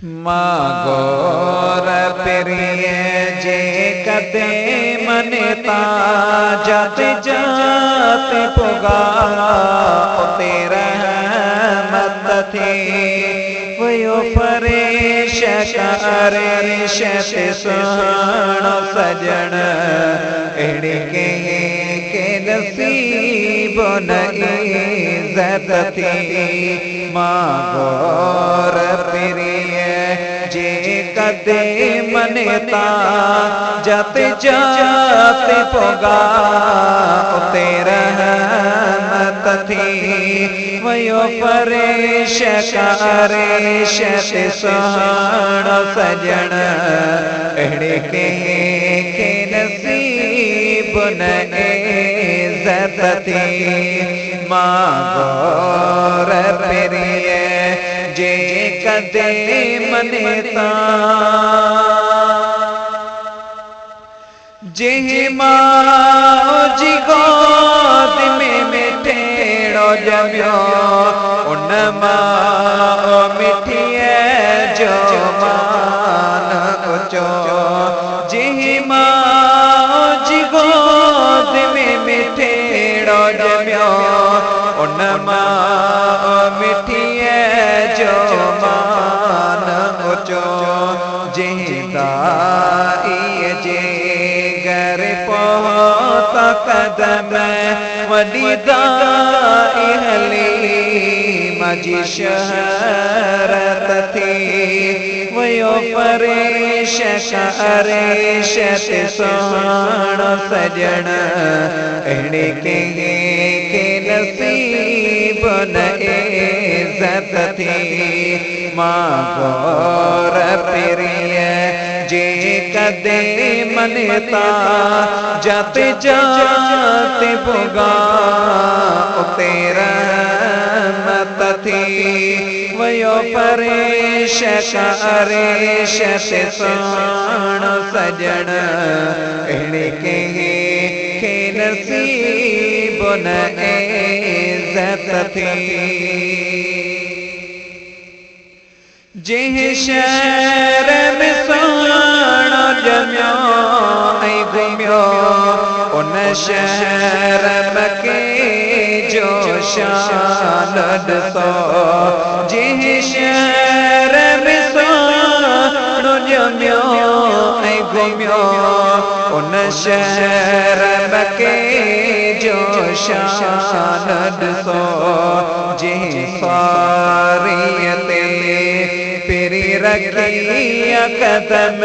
मागोर प्रिय जे कदे मनता जात जात पुगा तेरा मत थे वयो परेश करे शत सुहानो सजन एड़े के नसीब न इज्जत थी मागोर प्रिय जे कदे मनता जाते जाते पोगा तेरा मत थी वयो परेश करे शत सुहानो सजन एड़े के नसीब न इज्जत थी मागोर प्रिय जे कदे मनता जे माँ जी गोद में मिठेड़ो जमियो उन माँ मिठिए जो मान उचो जे माँ जी गोद में मिठेड़ो जमियो उन माँ मिठिए जो मान उचो जिंदाई जे घर पहुता कदम वडी दाई हली मजी शहरत थी वयो परेश करे शत सुहानो सजन एड़े के नसीब न इज्जत थी मागोर प्रिय जे कदे मनता जाते जाते पुगा तेरा मत थी वयो परेश करे शत सुहानो सजन एड़े के नसीब न इज्जत थी जे शहर में सोनो जमियो ऐं घुमियो उन शहर मके जो शान ॾिसो जे शहर में सोनो जमियो ऐं घुमियो उन शहर मके जो शान ॾिसो जे सारी ते पेरी रखी कदम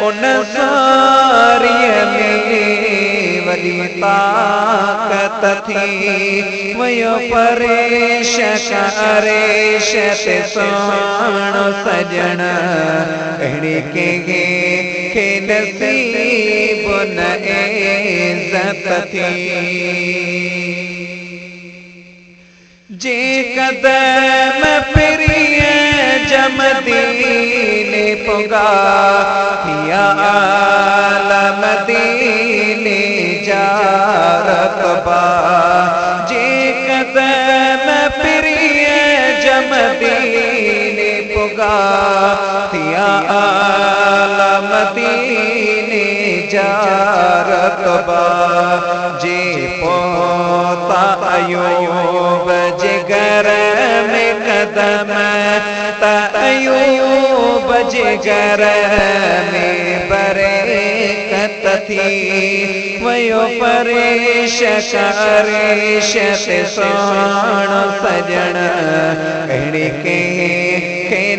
उन सारी में वडी ताकत थी वयो परेश करे शत सुहानो सजन एड़े के नसीब न इज्जत थी जे कदम प्रिय जमदीने पुगा या आलम दीने जारत बा जे कदम प्रिय जमदीने पुगा या आलम दीने जारत बा जे पोता अयूब जे घर में कदम अयूब जे घर में बरकत थी वयो परेश करे शत सुहानो सजन एड़े के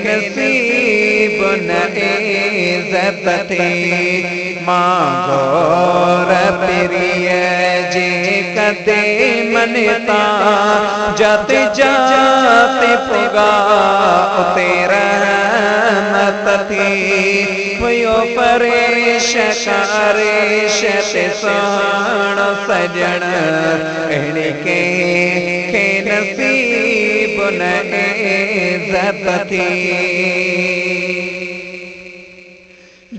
नसीब न इज्जत थी मागोर प्रिय जे कदे मनता जाते जाते पुगा तेरा मत थी वयो परेश करे शत सुहानो सजन एड़े के नसीब न इज्जत थी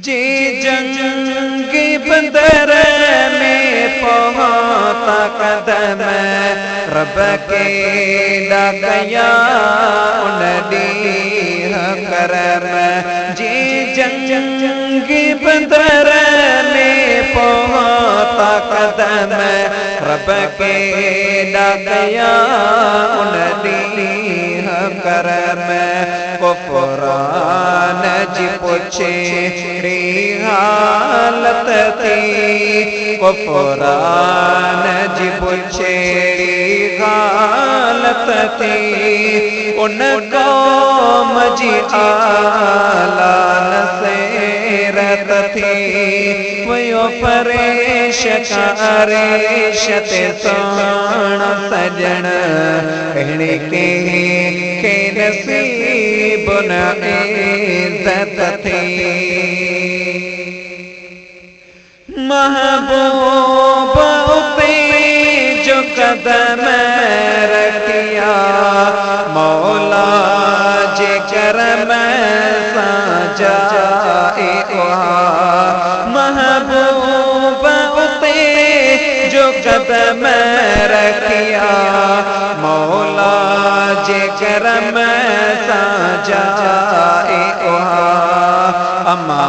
जे जंग बंदर में पहुंचा कदम रब के डाकया उन डी करम जी जंग बदर में पहुंचा कदम रब के डाकया उन दी करम कुफरान जी पुछे हालत थी कुफरान जी पुछे हालत थी उन कौम जी आला नसीरत थी वो परेश कारेश ते सोण सजण कहने के नसीब न इज्जत थी महबूब उते जो कदम रखिया मौला जे करम साजाए महबूब उते जो कदम रखिया मौला जे करम साजाए अमा